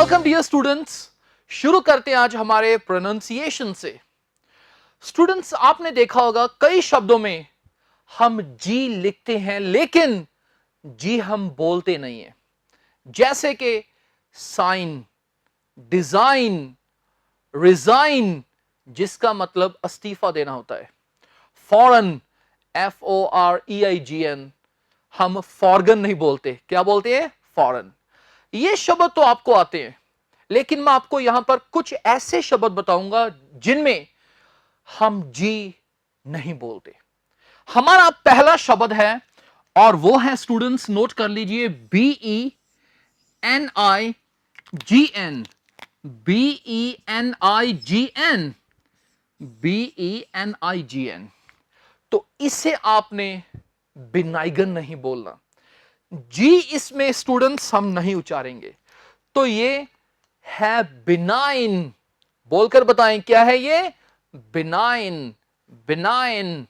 Welcome dear students. शुरू करते हैं आज हमारे प्रोनाउंसिएशन से। स्टूडेंट्स, आपने देखा होगा कई शब्दों में हम जी लिखते हैं लेकिन जी हम बोलते नहीं हैं। जैसे कि साइन, डिजाइन, रिजाइन, जिसका मतलब इस्तीफा देना होता है। फॉरेन, FOREIGN, हम फॉरगन नहीं बोलते। क्या बोलते हैं? फॉरेन। ये शब्द तो आपको आते हैं, लेकिन मैं आपको यहां पर कुछ ऐसे शब्द बताऊंगा जिनमें हम जी नहीं बोलते। हमारा पहला शब्द है और वो है, स्टूडेंट्स नोट कर लीजिए, BENIGN। BENIGN, BENIGN। तो इसे आपने बिनाइगन नहीं बोलना। जी इसमें स्टूडेंट्स हम नहीं उच्चारेंगे। तो ये है बिनाइन। बोलकर बताएं क्या है ये? बिनाइन। बिनाइन।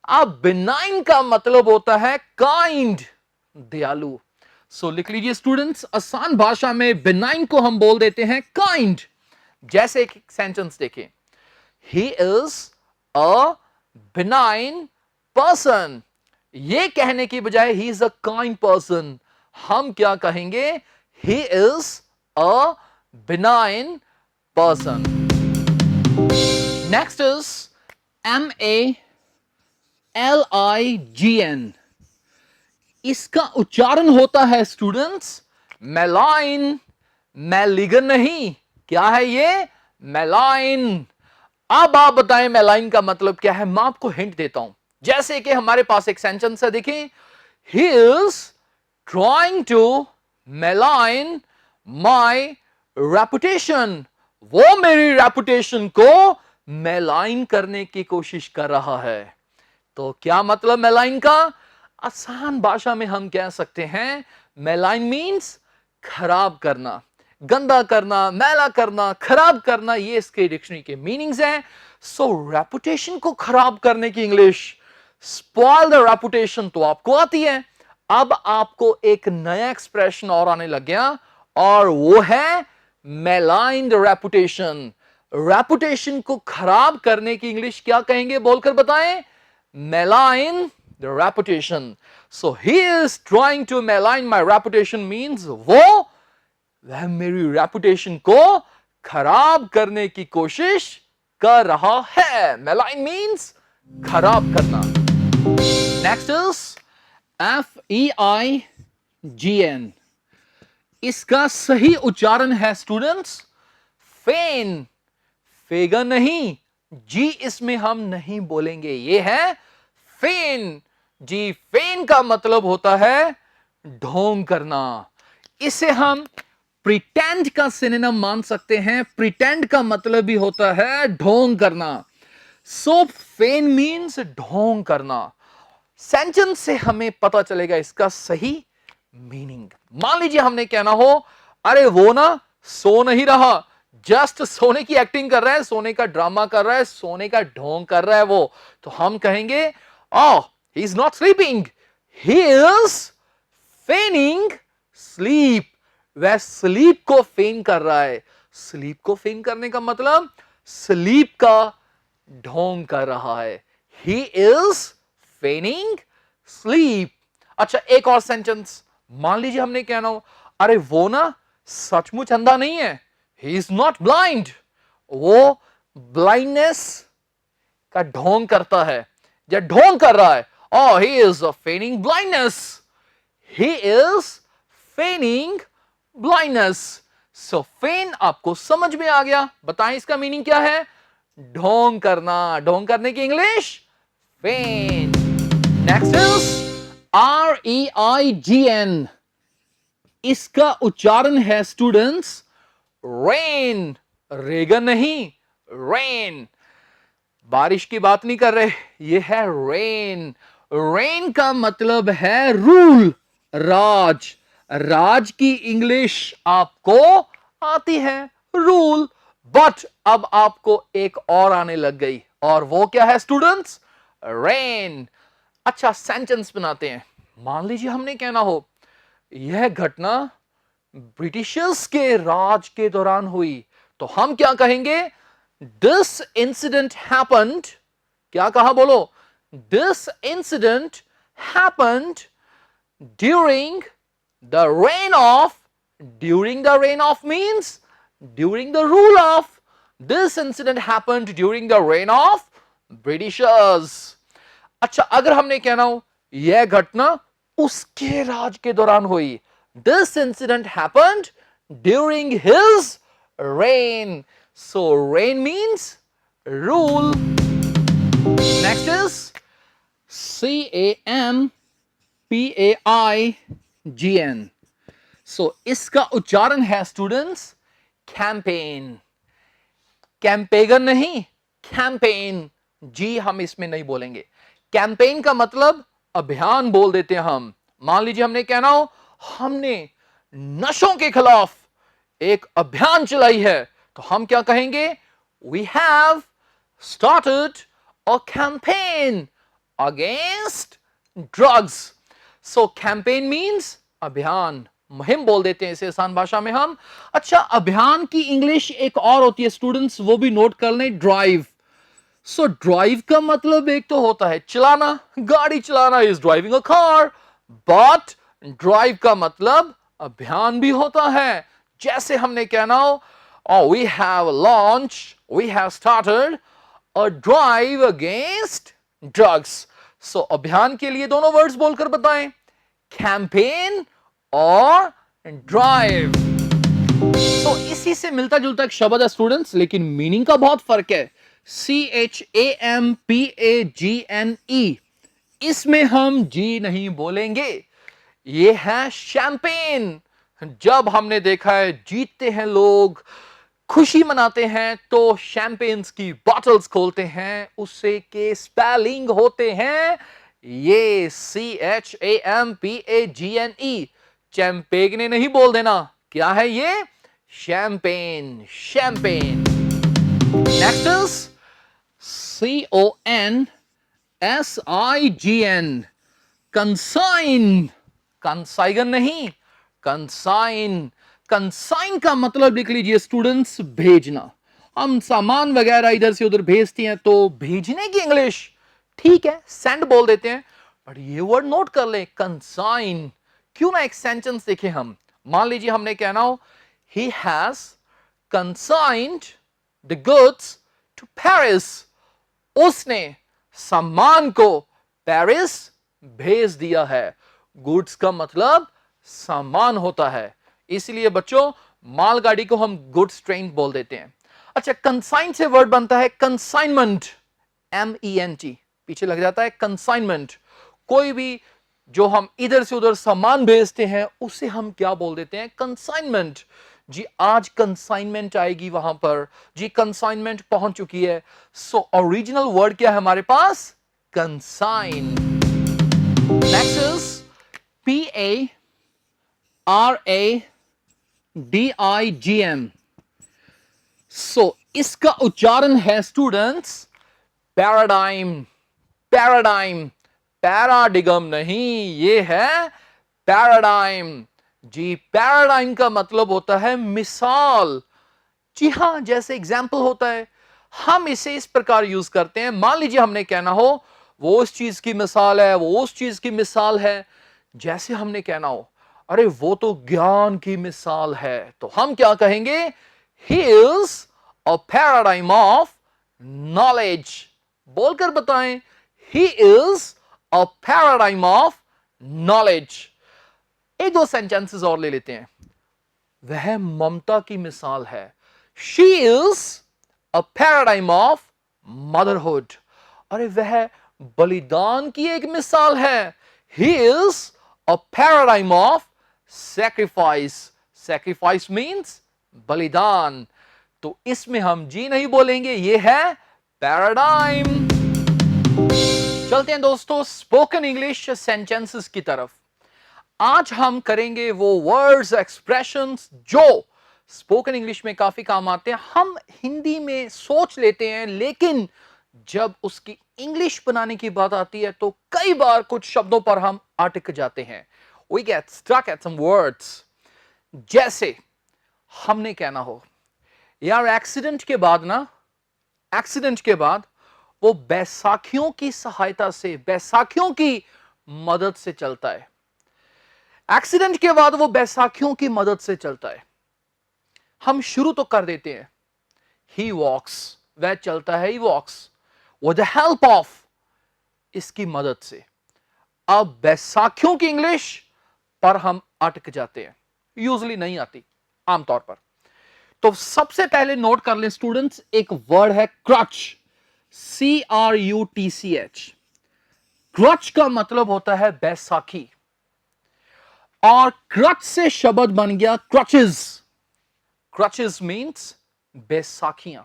अब बिनाइन का मतलब होता है काइंड, दयालु। सो लिख लीजिए स्टूडेंट्स, आसान भाषा में बिनाइन को हम बोल देते हैं काइंड। जैसे एक सेंटेंस देखें, he is a benign person. ये कहने की बजाय he is a kind person, हम क्या कहेंगे? He is a benign person. Next is MALIGN। इसका उच्चारण होता है स्टूडेंट्स मेलाइन, मैलिगन नहीं। क्या है ये? मेलाइन। अब आप बताएं मेलाइन का मतलब क्या है? मैं आपको हिंट देता हूं। जैसे कि हमारे पास एक सेंटेंस है, देखिए, he is trying to malign my reputation. वो मेरी रेपुटेशन को मेलाइन करने की कोशिश कर रहा है। तो क्या मतलब मेलाइन का? आसान भाषा में हम कह सकते हैं मेलाइन मीन्स खराब करना, गंदा करना, मैला करना, खराब करना। ये इसके डिक्शनरी के मीनिंग्स हैं। सो रेपुटेशन को खराब करने की इंग्लिश, स्पॉइल द रेपुटेशन, तो आपको आती है। अब आपको एक नया एक्सप्रेशन और आने लग गया और वो है मेलाइन द रेपुटेशन। रेपुटेशन को खराब करने की इंग्लिश क्या कहेंगे? बोलकर बताएं। Malign the reputation. So he is trying to malign my reputation means वह मेरी रेपुटेशन को खराब करने की कोशिश कर रहा है। मेलाइन मीन्स खराब करना। Next is FEIGN। इसका सही उच्चारण है स्टूडेंट्स फेन, फेगन नहीं। जी इसमें हम नहीं बोलेंगे, ये है फेन। जी, फेन का मतलब होता है ढोंग करना। इसे हम प्रिटेंड का सिनोनिम मान सकते हैं। प्रिटेंड का मतलब भी होता है ढोंग करना। सो फेन मीन्स ढोंग करना। सेंटेंस से हमें पता चलेगा इसका सही मीनिंग। मान लीजिए हमने कहना हो, अरे वो ना सो नहीं रहा, जस्ट सोने की एक्टिंग कर रहा है, सोने का ड्रामा कर रहा है, सोने का ढोंग कर रहा है वो। तो हम कहेंगे, oh, he is not sleeping, he is feigning sleep. वह स्लीप को फेन कर रहा है। स्लीप को फेन करने का मतलब स्लीप का ढोंग कर रहा है। ही इज फेनिंग स्लीप। अच्छा, एक और सेंटेंस मान लीजिए हमने कहना हो, अरे वो ना सचमुच अंधा नहीं है, ही इज नॉट ब्लाइंड, वो ब्लाइंडनेस का ढोंग करता है या ढोंग कर रहा है। Oh, he is feigning blindness. He is feigning blindness. So feign आपको समझ में आ गया। बताएं इसका मीनिंग क्या है? ढोंग करना। ढोंग करने की English feign. Next is REIGN। इसका उच्चारण है स्टूडेंट्स रेन, रेगन नहीं, रेन। बारिश की बात नहीं कर रहे, ये है रेन। रेन का मतलब है रूल, राज। राज की इंग्लिश आपको आती है रूल, बट अब आपको एक और आने लग गई, और वो क्या है स्टूडेंट्स? रेन। अच्छा, सेंटेंस बनाते हैं। मान लीजिए हमने कहना हो, यह घटना ब्रिटिशर्स के राज के दौरान हुई। तो हम क्या कहेंगे? दिस इंसिडेंट हैपेंड, क्या कहा बोलो? This incident happened during the rain of, during the reign of means during the rule of, this incident happened during the reign of Britishers। अच्छा, अगर हमने कहना हो यह घटना उसके राज के दौरान हुई, this incident happened during his reign। so reign means rule। next is CAMPAIGN। इसका उच्चारण है स्टूडेंट्स कैंपेन। कैंपेगन नहीं, कैंपेन। जी हम इसमें नहीं बोलेंगे। कैंपेन का मतलब अभियान बोल देते हैं हम। मान लीजिए हमने कहना हो हमने नशों के खिलाफ एक अभियान चलाई है, तो हम क्या कहेंगे? We have started a campaign against drugs. So campaign means अभियान, मुहिम बोल देते हैं इसे आसान भाषा में हम। अच्छा, अभियान की इंग्लिश एक और होती है स्टूडेंट्स, वो भी नोट कर लें, ड्राइव। सो ड्राइव का मतलब एक तो होता है चलाना, गाड़ी चलाना is driving a car, but drive का मतलब अभियान भी होता है। जैसे हमने कहना हो we have launch, we have started a drive against drugs. So अभियान के लिए दोनों वर्ड्स बोलकर बताएं, कैंपेन और ड्राइव। तो इसी से मिलता जुलता एक शब्द है स्टूडेंट्स, लेकिन मीनिंग का बहुत फर्क है। CHAMPAGNE, इसमें हम जी नहीं बोलेंगे, ये है शैंपेन। जब हमने देखा है जीतते हैं लोग, खुशी मनाते हैं, तो शैंपेन्स की बॉटल्स खोलते हैं, उससे के स्पेलिंग होते हैं ये CHAMPAGNE। चैंपेगने नहीं बोल देना, क्या है ये? Champagne, champagne. Next is CONSIGN, consign. Consign नहीं, कंसाइन। कंसाइन का मतलब लिख लीजिए स्टूडेंट्स, भेजना। हम सामान वगैरह इधर से उधर भेजते हैं, तो भेजने की इंग्लिश ठीक है सेंड बोल देते हैं, बट ये वर्ड नोट कर ले, कंसाइन। क्यों ना एक सेंटेंस देखें हम। मान लीजिए हमने कहना हो he has consigned the goods to Paris, उसने सामान को पेरिस भेज दिया है। गुड्स का मतलब सामान होता है, इसलिए बच्चों मालगाड़ी को हम गुड्स ट्रेन बोल देते हैं। अच्छा, कंसाइन से वर्ड बनता है कंसाइनमेंट, MENT पीछे लग जाता है, कंसाइनमेंट। कोई भी जो हम इधर से उधर सामान भेजते हैं उसे हम क्या बोल देते हैं? कंसाइनमेंट। जी आज कंसाइनमेंट आएगी वहां पर, जी कंसाइनमेंट पहुंच चुकी है। सो ओरिजिनल वर्ड क्या है हमारे पास? कंसाइन। Next is PARADIGM। सो इसका उच्चारण है स्टूडेंट्स पैराडाइम। पैराडाइम, पैराडिगम नहीं, ये है पैराडाइम। जी पैराडाइम का मतलब होता है मिसाल। जी हां, जैसे एग्जाम्पल होता है, हम इसे इस प्रकार यूज करते हैं। मान लीजिए हमने कहना हो वो उस चीज की मिसाल है, वो उस चीज की मिसाल है। जैसे हमने कहना हो अरे वो तो ज्ञान की मिसाल है, तो हम क्या कहेंगे? He is a paradigm of knowledge. बोलकर बताएं, he is a paradigm of knowledge. एक दो सेंटेंसेस और ले लेते हैं। वह ममता की मिसाल है, she is a paradigm of motherhood. अरे वह बलिदान की एक मिसाल है, he is a paradigm of sacrifice. Sacrifice means बलिदान। तो इसमें हम जी नहीं बोलेंगे, ये है पैराडाइम। चलते हैं दोस्तों स्पोकन इंग्लिश सेंटेंसेस की तरफ। आज हम करेंगे वो वर्ड्स एक्सप्रेशंस जो स्पोकन इंग्लिश में काफी काम आते हैं। हम हिंदी में सोच लेते हैं, लेकिन जब उसकी इंग्लिश बनाने की बात आती है तो कई बार कुछ शब्दों पर हम अटक जाते हैं। We get stuck at some words। जैसे हमने कहना हो यार एक्सीडेंट के बाद ना, एक्सीडेंट के बाद वो बैसाखियों की सहायता से, बैसाखियों की मदद से चलता है। एक्सीडेंट के बाद वो बैसाखियों की मदद से चलता है। हम शुरू तो कर देते हैं ही वॉक्स, वह चलता है, he walks with the help of, इसकी मदद से। अब बैसाखियों की इंग्लिश पर हम अटक जाते हैं, यूजली नहीं आती आमतौर पर। तो सबसे पहले नोट कर लें स्टूडेंट्स, एक वर्ड है क्रच, CRUTCH। क्रच का मतलब होता है बैसाखी, और क्रच से शब्द बन गया क्रचेस। Crutches means बैसाखियां।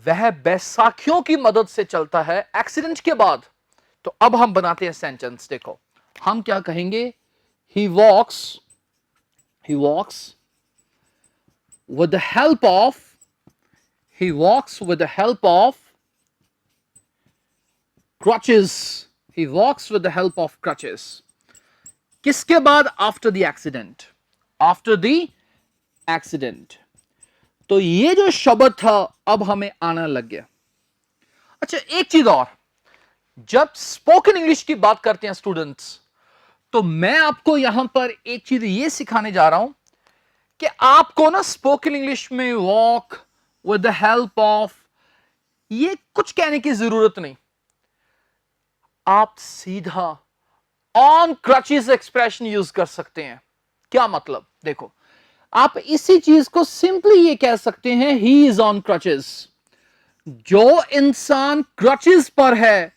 वह बैसाखियों की मदद से चलता है एक्सीडेंट के बाद। तो अब हम बनाते हैं सेंटेंस। देखो हम क्या कहेंगे, ही वॉक्स, ही वॉक्स with the help of, he walks with the help of crutches, he walks with the help of crutches। किसके बाद? After the accident, after the accident. तो ये जो शब्द था अब हमें आना लग गया। अच्छा एक चीज और, जब स्पोकन इंग्लिश की बात करते हैं स्टूडेंट्स, तो मैं आपको यहां पर एक चीज ये सिखाने जा रहा हूं कि आपको ना स्पोकन इंग्लिश में walk with the help of, ये कुछ कहने की जरूरत नहीं। आप सीधा ऑन क्रचेस एक्सप्रेशन यूज कर सकते हैं। क्या मतलब? देखो आप इसी चीज को सिंपली ये कह सकते हैं, ही इज ऑन क्रचेस। जो इंसान क्रचेस पर है,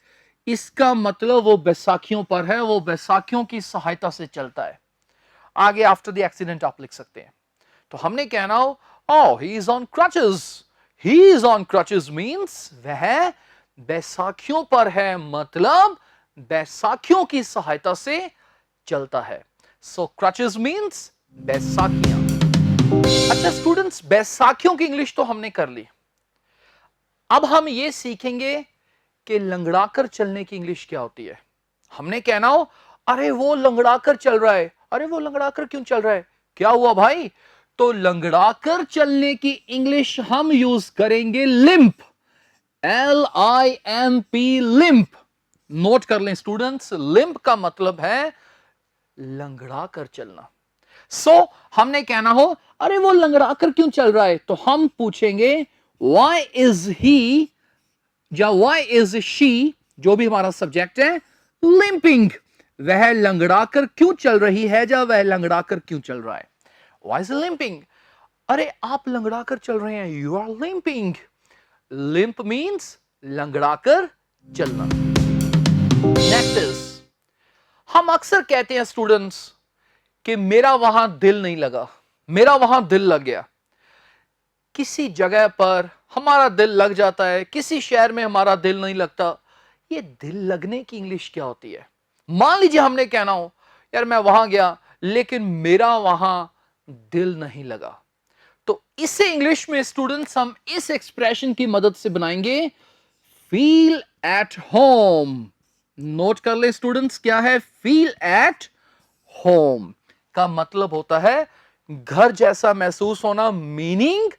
इसका मतलब वो बैसाखियों पर है, वो बैसाखियों की सहायता से चलता है। आगे आफ्टर द एक्सीडेंट आप लिख सकते हैं। तो हमने कहना हो, oh he is on crutches, he is on crutches means वह बैसाखियों पर है, मतलब बैसाखियों की सहायता से चलता है। so crutches means बैसाखियां। अच्छा स्टूडेंट्स, बैसाखियों की इंग्लिश तो हमने कर ली। अब हम ये सीखेंगे कि लंगड़ाकर चलने की इंग्लिश क्या होती है। हमने कहना हो, अरे वो लंगड़ाकर चल रहा है। अरे वो लंगड़ाकर क्यों चल रहा है, क्या हुआ भाई? तो लंगड़ाकर चलने की इंग्लिश हम यूज करेंगे लिंप, LIMP, लिंप। नोट कर लें स्टूडेंट्स, लिंप का मतलब है लंगड़ाकर चलना। हमने कहना हो, अरे वो लंगड़ाकर क्यों चल रहा है, तो हम पूछेंगे why is he या why is she, जो भी हमारा सब्जेक्ट है, लिंपिंग, वह लंगड़ाकर क्यों चल रही है, या वह लंगड़ाकर क्यों चल रहा है। Why is he limping? अरे आप लंगड़ाकर चल रहे हैं, you are limping। limp means लंगड़ाकर चलना। Next is, हम अक्सर कहते हैं स्टूडेंट्स कि मेरा वहां दिल नहीं लगा, मेरा वहां दिल लग गया। किसी जगह पर हमारा दिल लग जाता है, किसी शहर में हमारा दिल नहीं लगता। ये दिल लगने की इंग्लिश क्या होती है? मान लीजिए हमने कहना हो, यार मैं वहां गया लेकिन मेरा वहां दिल नहीं लगा। तो इसे इंग्लिश में स्टूडेंट्स हम इस एक्सप्रेशन की मदद से बनाएंगे, फील एट होम। नोट कर ले स्टूडेंट्स, क्या है फील एट होम का मतलब होता है घर जैसा महसूस होना, मीनिंग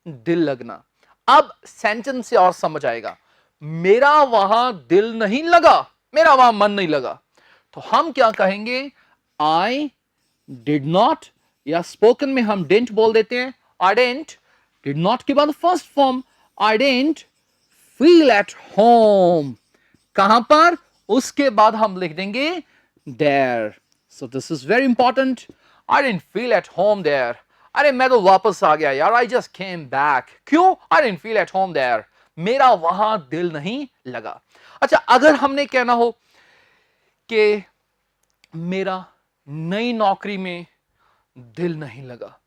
दिल लगना। अब सेंटेंस से और समझ आएगा, मेरा वहां दिल नहीं लगा, मेरा वहां मन नहीं लगा। तो हम क्या कहेंगे, आई डिड नॉट, या स्पोकन में हम डिडंट बोल देते हैं, आई डिडंट, डिड नॉट के बाद first form, I didn't feel at home. कहां पर? उसके बाद हम लिख देंगे there. So this is very important, I didn't feel at home there. अरे मैं तो वापस आ गया यार, आई जस्ट केम बैक। क्यों? I didn't feel at home there, मेरा वहां दिल नहीं लगा। अच्छा अगर हमने कहना हो कि मेरा नई नौकरी में दिल नहीं लगा,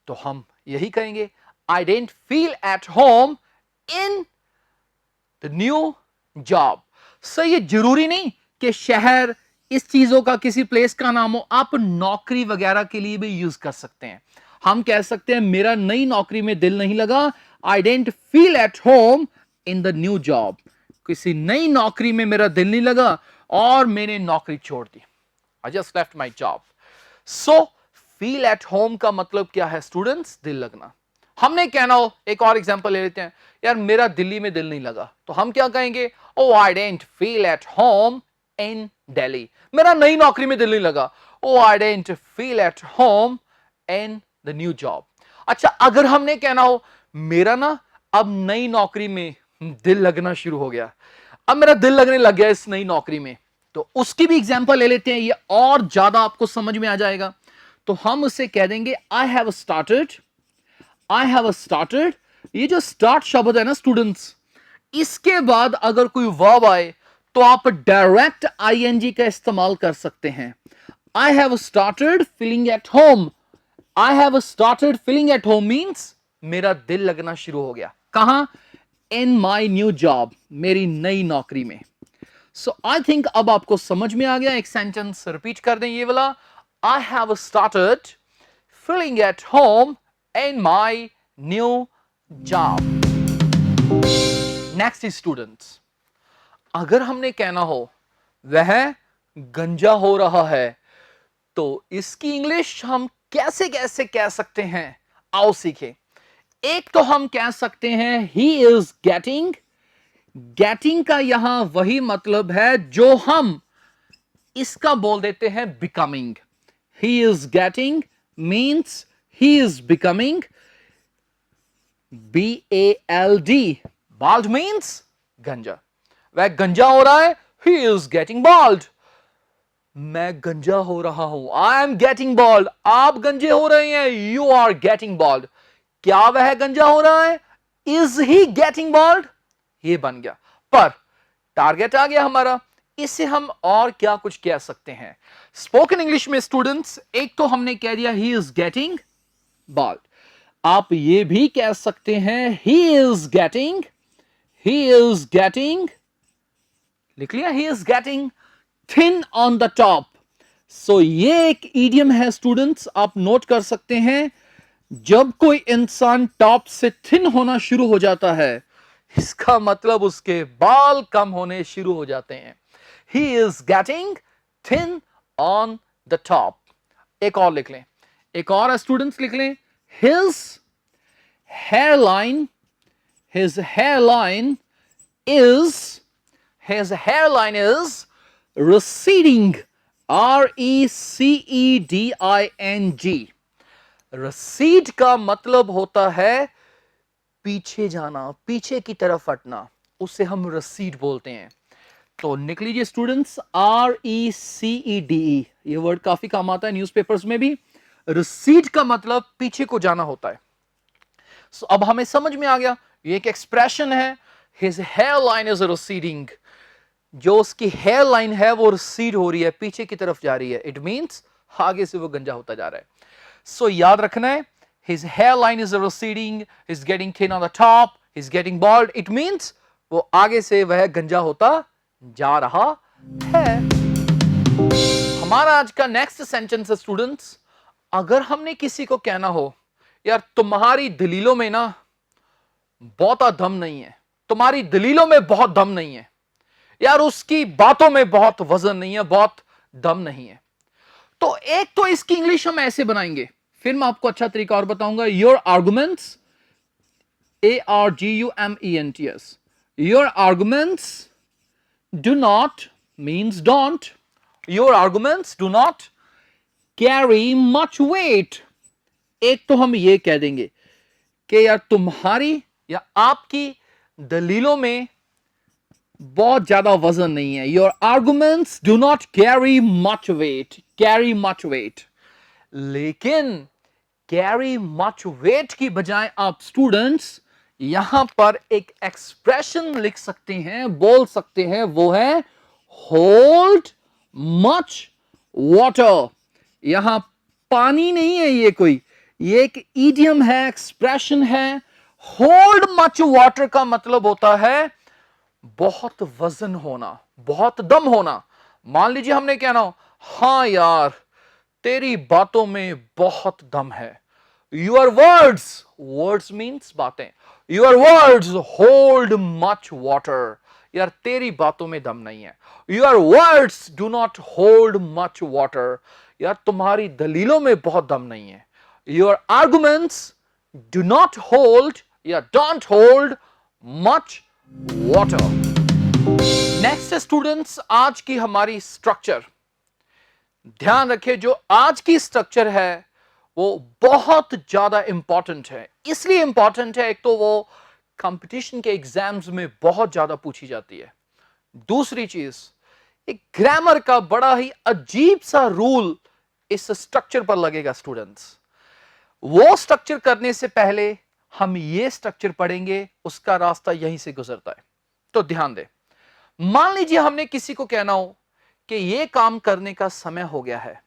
तो हम यही कहेंगे, I didn't feel at home in the new job. So ये जरूरी नहीं कि शहर इस चीजों का किसी प्लेस का नाम हो, आप नौकरी वगैरह के लिए भी यूज कर सकते हैं। हम कह सकते हैं मेरा नई नौकरी में दिल नहीं लगा, आई didn't feel at home in the new job. किसी नई नौकरी में मेरा दिल नहीं लगा और मैंने नौकरी छोड़ दी, I just left my job. So feel at home का मतलब क्या है स्टूडेंट्स? दिल लगना। हमने कहना हो, एक और एग्जांपल ले लेते हैं, यार मेरा दिल्ली में दिल नहीं लगा, तो हम क्या कहेंगे? Oh I didn't feel at home in Delhi. मेरा नई नौकरी में दिल नहीं लगा। Oh I didn't feel at home in the new job. अच्छा, अगर हमने कहना हो मेरा ना अब नई नौकरी में दिल लगना शुरू हो गया, अब मेरा दिल लगने लग गया इस नई नौकरी में, तो उसकी भी एग्जांपल ले लेते हैं, ये और ज्यादा आपको समझ में आ जाएगा। तो हम उसे कह देंगे I have started, I have started. ये जो स्टार्ट शब्द है ना स्टूडेंट्स, इसके बाद अगर कोई वर्ब आए तो आप डायरेक्ट आईएनजी का इस्तेमाल कर सकते हैं। I have started feeling at home. I have started feeling at home means मेरा दिल लगना शुरू हो गया। कहां? इन माई न्यू जॉब, मेरी नई नौकरी में। सो आई थिंक अब आपको समझ में आ गया। एक सेंटेंस रिपीट कर दें ये वाला, I have started feeling at home in my new job. Next students, अगर हमने कहना हो वह गंजा हो रहा है, तो इसकी इंग्लिश हम कैसे कैसे कह सकते हैं, आओ सीखें। एक तो हम कह सकते हैं ही इज गेटिंग। गेटिंग का यहां वही मतलब है जो हम इसका बोल देते हैं becoming. He is getting means he is becoming. BALD, bald means गंजा। वह गंजा हो रहा है, ही इज गेटिंग बॉल्ड। मैं गंजा हो रहा हूं, आई एम गेटिंग बॉल्ड। आप गंजे हो रहे हैं, यू आर गेटिंग बॉल्ड। क्या वह गंजा हो रहा है? Is he getting bald? ये बन गया, पर टारगेट आ गया हमारा। इससे हम और क्या कुछ कह सकते हैं स्पोकन इंग्लिश में स्टूडेंट्स? एक तो हमने कह दिया ही इज गेटिंग बॉल्ड। आप ये भी कह सकते हैं he is getting, he is getting, लिख लिया, he is getting thin on the top. So ये एक इडियम है स्टूडेंट्स, आप नोट कर सकते हैं। जब कोई इंसान टॉप से थिन होना शुरू हो जाता है, इसका मतलब उसके बाल कम होने शुरू हो जाते हैं। He is getting thin on the top. एक और लिख लें, एक और स्टूडेंट्स लिख लें, his hairline, his hairline is, his hairline is receding, RECEDING। recede का मतलब होता है पीछे जाना, पीछे की तरफ हटना, उसे हम recede बोलते हैं। तो निकल लीजिए स्टूडेंट्स, RECEDE, ये वर्ड काफी काम आता है न्यूज़पेपर्स में भी। recede का मतलब पीछे को जाना होता है। So, अब हमें समझ में आ गया, ये एक एक्सप्रेशन है, his hairline is receding। जो उसकी हेयर लाइन है वो रिसीड हो रही है, पीछे की तरफ जा रही है। इट मींस आगे से वो गंजा होता जा रहा है। सो याद रखना है, his hairline is receding, he's getting thin on the top, he's getting bald। It means वो आगे से वह गंजा होता जा रहा है। हमारा आज का नेक्स्ट सेंटेंस है स्टूडेंट्स, अगर हमने किसी को कहना हो यार तुम्हारी दलीलों में ना बहुत दम नहीं है, तुम्हारी दलीलों में बहुत दम नहीं है, यार उसकी बातों में बहुत वजन नहीं है, बहुत दम नहीं है, तो एक तो इसकी इंग्लिश हम ऐसे बनाएंगे, फिर मैं आपको अच्छा तरीका और बताऊंगा। Your arguments, ARGUMENTS, your arguments do not means don't, your arguments do not carry much weight. एक तो हम ये कह देंगे कि यार तुम्हारी या आपकी दलीलों में बहुत ज्यादा वजन नहीं है। Your arguments do not carry much weight, carry much weight. लेकिन कैरी मच वेट की बजाय आप स्टूडेंट्स यहां पर एक एक्सप्रेशन लिख सकते हैं, बोल सकते हैं, वो है होल्ड मच वाटर। यहां पानी नहीं है, ये एक इडियम है, एक्सप्रेशन है। होल्ड मच वाटर का मतलब होता है बहुत वजन होना, बहुत दम होना। मान लीजिए हमने कहना हो हां यार तेरी बातों में बहुत दम है। योर वर्ड्स, वर्ड्स मीन्स बातें, your words hold much water. यार तेरी बातों में दम नहीं है, your words do not hold much water, यार तुम्हारी दलीलों में बहुत दम नहीं है, your arguments do not hold या don't hold much water. Next students, आज की हमारी स्ट्रक्चर, ध्यान रखें जो आज की स्ट्रक्चर है वो बहुत ज्यादा इंपॉर्टेंट है। इसलिए इंपॉर्टेंट है, एक तो वो कंपटीशन के एग्जाम्स में बहुत ज्यादा पूछी जाती है, दूसरी चीज एक ग्रामर का बड़ा ही अजीब सा रूल इस स्ट्रक्चर पर लगेगा स्टूडेंट्स। वो स्ट्रक्चर करने से पहले हम ये स्ट्रक्चर पढ़ेंगे, उसका रास्ता यहीं से गुजरता है। तो ध्यान दें, मान लीजिए हमने किसी को कहना हो कि ये काम करने का समय हो गया है,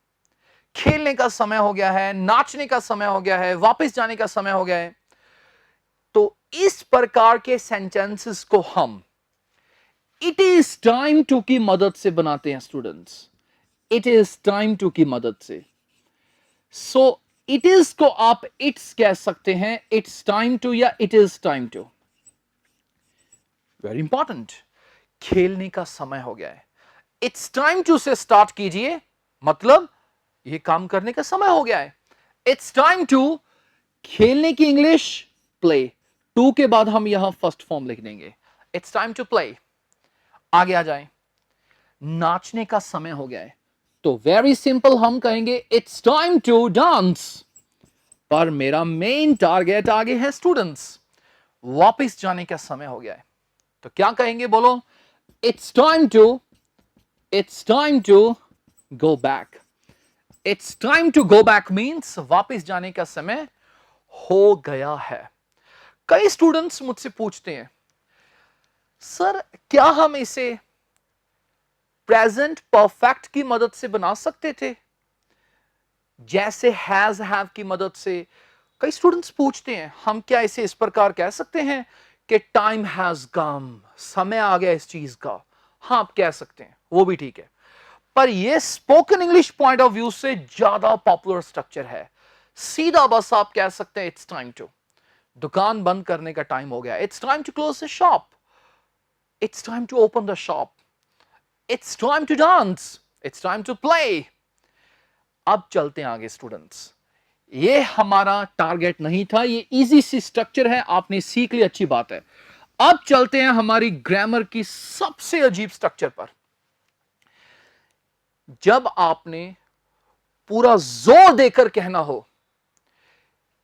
खेलने का समय हो गया है, नाचने का समय हो गया है, वापस जाने का समय हो गया है, तो इस प्रकार के सेंटेंसेस को हम इट इज टाइम टू की मदद से बनाते हैं students, it is time to की मदद से। सो इट इज को आप इट्स कह सकते हैं, इट्स टाइम टू या it is time to. Very important, खेलने का समय हो गया है, इट्स टाइम टू से स्टार्ट कीजिए, मतलब ये काम करने का समय हो गया है। इट्स टाइम टू, खेलने की इंग्लिश प्ले, टू के बाद हम यहां फर्स्ट फॉर्म लिख देंगे, इट्स टाइम टू प्ले। आगे आ जाए, नाचने का समय हो गया है, तो वेरी सिंपल हम कहेंगे इट्स टाइम टू डांस। पर मेरा मेन टारगेट आगे है स्टूडेंट्स, वापस जाने का समय हो गया है, तो क्या कहेंगे बोलो, it's time to go back. It's time to go back means वापस जाने का समय हो गया है। कई स्टूडेंट्स मुझसे पूछते हैं, सर क्या हम इसे प्रेजेंट परफेक्ट की मदद से बना सकते थे, जैसे हैज हैव की मदद से? कई स्टूडेंट्स पूछते हैं हम क्या इसे इस प्रकार कह सकते हैं कि टाइम हैज कम, समय आ गया इस चीज का। हाँ आप कह सकते हैं, वो भी ठीक है, पर यह spoken English point of view से ज्यादा पॉपुलर स्ट्रक्चर है। सीधा बस आप कह सकते हैं इट्स टाइम टू, दुकान बंद करने का टाइम हो गया, it's time to close the shop, it's time to open the shop, it's time to dance, it's time to play. अब चलते हैं आगे स्टूडेंट्स, ये हमारा टारगेट नहीं था, ये इजी सी स्ट्रक्चर है, आपने सीख ली, अच्छी बात है। अब चलते हैं हमारी ग्रामर की सबसे अजीब स्ट्रक्चर पर। जब आपने पूरा जोर देकर कहना हो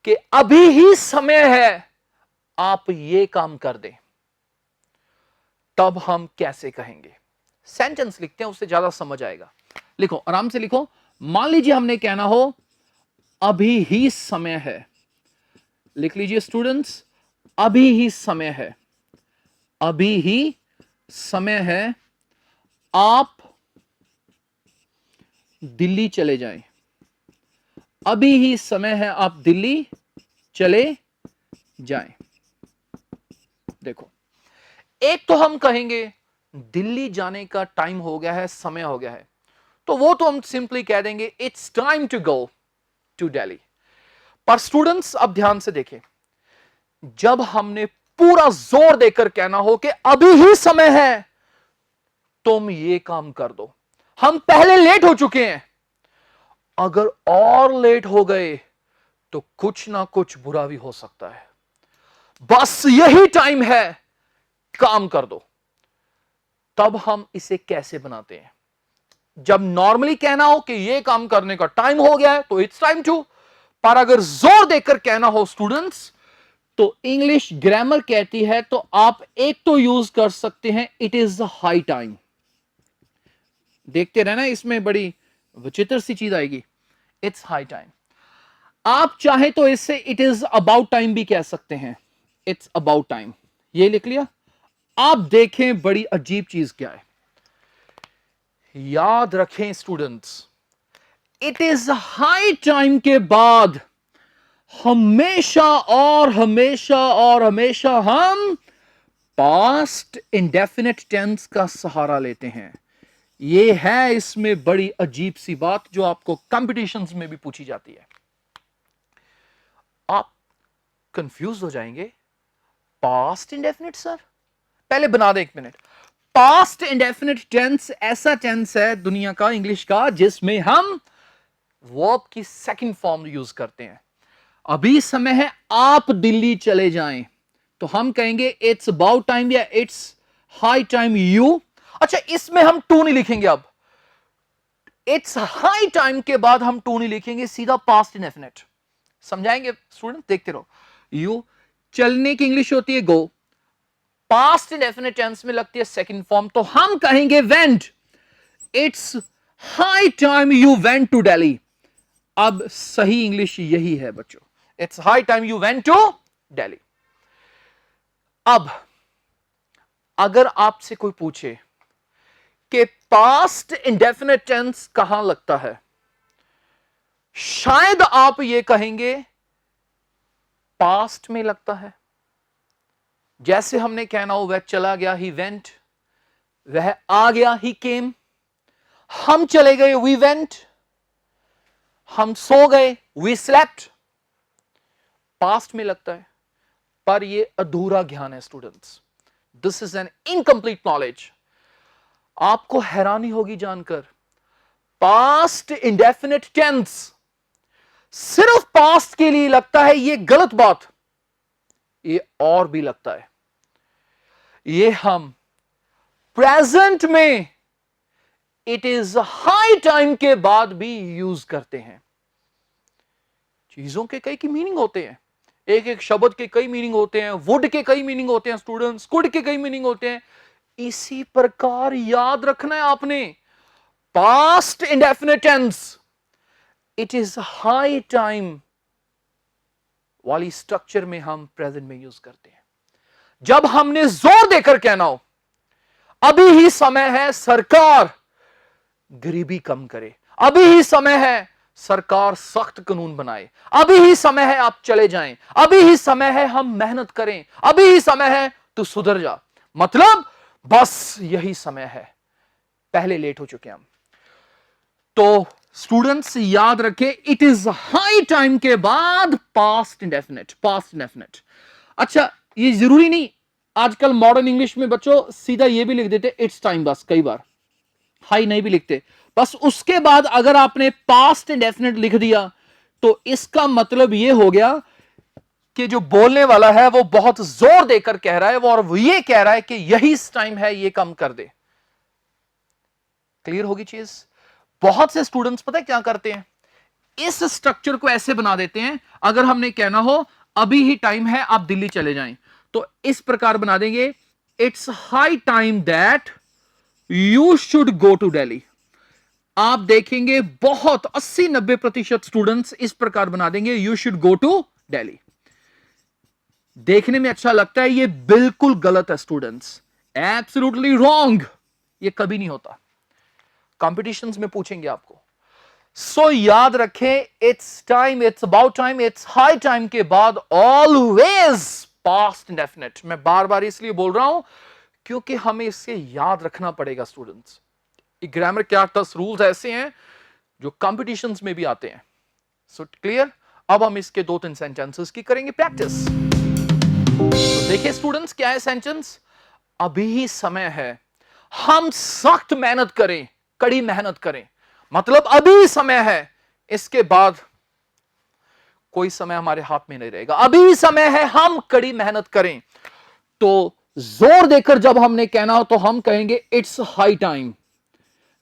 कि अभी ही समय है, आप ये काम कर दें, तब हम कैसे कहेंगे? सेंटेंस लिखते हैं, उससे ज्यादा समझ आएगा। लिखो, आराम से लिखो। मान लीजिए हमने कहना हो अभी ही समय है, लिख लीजिए स्टूडेंट्स, अभी ही समय है, अभी ही समय है, आप दिल्ली चले जाएं, अभी ही समय है, आप दिल्ली चले जाएं। देखो, एक तो हम कहेंगे दिल्ली जाने का टाइम हो गया है, समय हो गया है, तो वो तो हम सिंपली कह देंगे it's time to go to Delhi. पर स्टूडेंट्स अब ध्यान से देखें, जब हमने पूरा जोर देकर कहना हो कि अभी ही समय है, तुम ये काम कर दो, हम पहले लेट हो चुके हैं, अगर और लेट हो गए तो कुछ ना कुछ बुरा भी हो सकता है, बस यही टाइम है, काम कर दो। तब हम इसे कैसे बनाते हैं? जब नॉर्मली कहना हो कि यह काम करने का टाइम हो गया है तो इट्स टाइम टू, पर अगर जोर देकर कहना हो स्टूडेंट्स तो इंग्लिश ग्रामर कहती है, तो आप एक तो यूज कर सकते हैं इट इज हाई टाइम। देखते रहना, इसमें बड़ी विचित्र सी चीज आएगी, इट्स हाई टाइम। आप चाहे तो इससे इट इज अबाउट टाइम भी कह सकते हैं, इट्स अबाउट टाइम, ये लिख लिया। आप देखें बड़ी अजीब चीज क्या है, याद रखें students, it is high time के बाद हमेशा और हमेशा और हमेशा हम पास्ट इंडेफिनिट टेंस का सहारा लेते हैं। यह है इसमें बड़ी अजीब सी बात जो आपको कंपटीशंस में भी पूछी जाती है। आप कंफ्यूज हो जाएंगे, पास्ट इंडेफिनिट सर, पहले बना दे एक मिनट, पास्ट इंडेफिनिट टेंस ऐसा टेंस है दुनिया का, इंग्लिश का, जिसमें हम वर्ब की सेकंड फॉर्म यूज करते हैं। अभी समय है आप दिल्ली चले जाएं, तो हम कहेंगे इट्स अबाउट टाइम या इट्स हाई टाइम यू। अच्छा, इसमें हम टू नहीं लिखेंगे, अब इट्स हाई टाइम के बाद हम टू नहीं लिखेंगे, सीधा पास्ट इंडेफिनिट। समझाएंगे स्टूडेंट, देखते रहो। यू, चलने की इंग्लिश होती है गो, पास्ट इंडेफिनिट टेंस में लगती है सेकंड फॉर्म, तो हम कहेंगे went, it's high time you went to Delhi. अब सही इंग्लिश यही है बच्चों, it's high time you went to Delhi. अब अगर आपसे कोई पूछे कि पास्ट इंडेफिनिट टेंस कहां लगता है, शायद आप ये कहेंगे पास्ट में लगता है। जैसे हमने कहना हो वह चला गया, ही वेंट, वह आ गया, ही केम, हम चले गए, वी वेंट, हम सो गए, वी स्लेप्ट। पास्ट में लगता है, पर यह अधूरा ज्ञान है students, this is an incomplete knowledge. आपको हैरानी होगी जानकर, पास्ट इंडेफिनिट टेंस सिर्फ पास्ट के लिए लगता है, यह गलत बात। ये और भी लगता है, ये हम प्रेजेंट में इट इज हाई टाइम के बाद भी यूज करते हैं। चीजों के कई की मीनिंग होते हैं, एक एक शब्द के कई मीनिंग होते हैं, वुड के कई मीनिंग होते हैं स्टूडेंट्स, कुड के कई मीनिंग होते हैं। इसी प्रकार याद रखना है आपने, past indefinite tense it is high time वाली स्ट्रक्चर में हम प्रेजेंट में यूज करते हैं। जब हमने जोर देकर कहना हो अभी ही समय है सरकार गरीबी कम करे, अभी ही समय है सरकार सख्त कानून बनाए, अभी ही समय है आप चले जाएं, अभी ही समय है हम मेहनत करें, अभी ही समय है तू सुधर जा, मतलब बस यही समय है, पहले लेट हो चुके हम। तो स्टूडेंट्स याद रखें, इट इज हाई टाइम के बाद पास्ट इंडेफिनिट, पास्ट इंडेफिनिट। अच्छा, ये जरूरी नहीं, आजकल मॉडर्न इंग्लिश में बच्चों सीधा ये भी लिख देते इट्स टाइम, बस कई बार हाई नहीं भी लिखते, बस उसके बाद अगर आपने पास्ट इंडेफिनिट लिख दिया तो इसका मतलब ये हो गया कि जो बोलने वाला है वो बहुत जोर देकर कह रहा है, वो और वो ये कह रहा है कि यही टाइम है, ये कम कर दे। क्लियर होगी चीज? बहुत से स्टूडेंट्स पता है क्या करते हैं, इस स्ट्रक्चर को ऐसे बना देते हैं, अगर हमने कहना हो अभी ही टाइम है आप दिल्ली चले जाएं, तो इस प्रकार बना देंगे, it's high time that you should go to Delhi. आप देखेंगे बहुत 80-90% स्टूडेंट्स इस प्रकार बना देंगे, you should go to Delhi. देखने में अच्छा लगता है, ये बिल्कुल गलत है स्टूडेंट्स, एब्सोल्युटली रॉन्ग, ये कभी नहीं होता। कॉम्पिटिशंस में पूछेंगे आपको। सो याद रखें, it's time, it's about time, it's high time के बाद ऑलवेज पास्ट इंडेफिनिट। मैं बार बार इसलिए बोल रहा हूं क्योंकि हमें इससे याद रखना पड़ेगा स्टूडेंट्स। ग्रामर के 8-10 रूल्स ऐसे हैं जो कॉम्पिटिशंस में भी आते हैं। So clear? अब हम इसके 2-3 सेंटेंसेस की करेंगे प्रैक्टिस। तो देखिए स्टूडेंट्स, क्या है सेंटेंस, अभी ही समय है हम सख्त मेहनत करें, कड़ी मेहनत करें, मतलब अभी समय है, इसके बाद कोई समय हमारे हाथ में नहीं रहेगा, अभी समय है हम कड़ी मेहनत करें। तो जोर देकर जब हमने कहना हो तो हम कहेंगे इट्स हाई टाइम।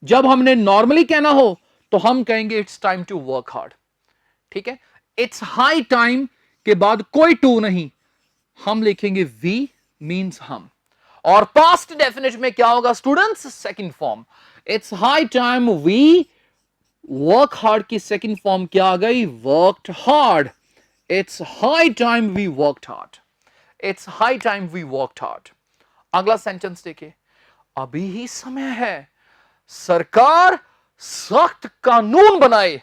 जब हमने नॉर्मली कहना हो तो हम कहेंगे it's time to work hard. ठीक है, इट्स हाई टाइम के बाद कोई टू नहीं, हम लिखेंगे वी, मींस हम। और पास्ट डेफिनेट में क्या होगा students, second form, it's high time we work hard की सेकंड फॉर्म क्या आ गई, worked hard. It's high time we worked hard, it's high time we worked hard. अगला सेंटेंस देखिए, अभी ही समय है सरकार सख्त कानून बनाए,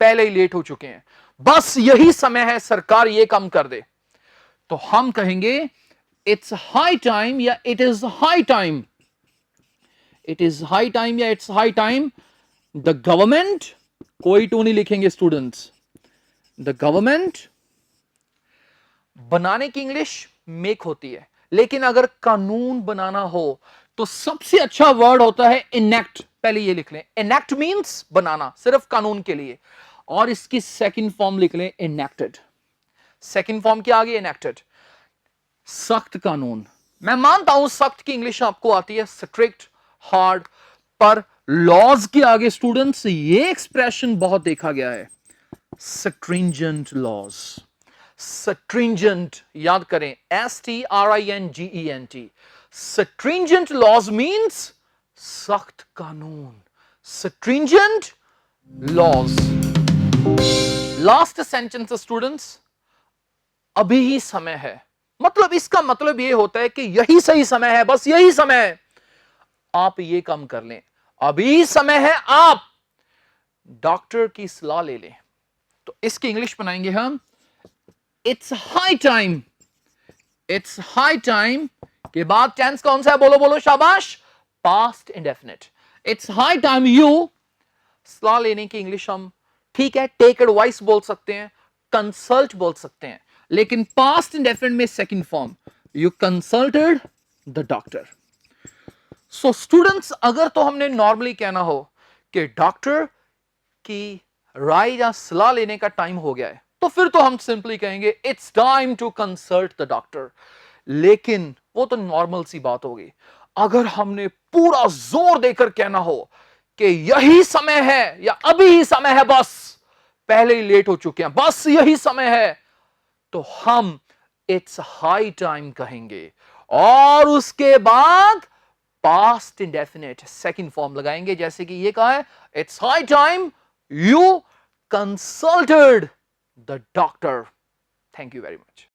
पहले ही लेट हो चुके हैं, बस यही समय है सरकार ये काम कर दे। तो हम कहेंगे इट्स हाई टाइम या it is high time, it is high time या it's high time the government, कोई टू नहीं लिखेंगे स्टूडेंट्स, द गवर्नमेंट। बनाने की इंग्लिश मेक होती है, लेकिन अगर कानून बनाना हो तो सबसे अच्छा वर्ड होता है इनेक्ट, पहले ये लिख लें, इनेक्ट मींस बनाना, सिर्फ कानून के लिए, और इसकी सेकंड फॉर्म लिख लें इनेक्टेड। सेकंड फॉर्म क्या आ गई? इनेक्टेड। सख्त कानून, मैं मानता हूं सख्त की इंग्लिश आपको आती है, स्ट्रिक्ट, हार्ड, पर लॉज के आगे स्टूडेंट्स ये एक्सप्रेशन बहुत देखा गया है, स्ट्रिंजेंट लॉज। स्ट्रिंजेंट याद करें, STRINGENT। स्ट्रिंजेंट लॉज मींस सख्त कानून, stringent laws. Last sentence students, अभी ही समय है, मतलब इसका मतलब यह होता है कि यही सही समय है, बस यही समय है, आप ये काम कर लें, अभी समय है, आप डॉक्टर की सलाह ले लें। तो इसकी इंग्लिश बनाएंगे हम, it's high time. It's high time के बाद टेंस कौन सा है? बोलो बोलो, शाबाश, past indefinite. It's high time you, सलाह लेने की इंग्लिश हम, ठीक है, टेक एडवाइस बोल सकते हैं, कंसल्ट बोल सकते हैं, लेकिन पास्ट इंडेफिनिट में second form, you consulted the doctor. So students, अगर तो हमने नॉर्मली कहना हो कि डॉक्टर की राय या सलाह लेने का टाइम हो गया है, तो फिर तो हम सिंपली कहेंगे it's time to consult the doctor, लेकिन वो तो नॉर्मल सी बात होगी। अगर हमने पूरा जोर देकर कहना हो कि यही समय है या अभी ही समय है, बस पहले ही लेट हो चुके हैं, बस यही समय है, तो हम इट्स हाई टाइम कहेंगे, और उसके बाद पास्ट इंडेफिनिट सेकंड फॉर्म लगाएंगे, जैसे कि ये कहा है, it's high time you consulted the doctor. Thank you very much.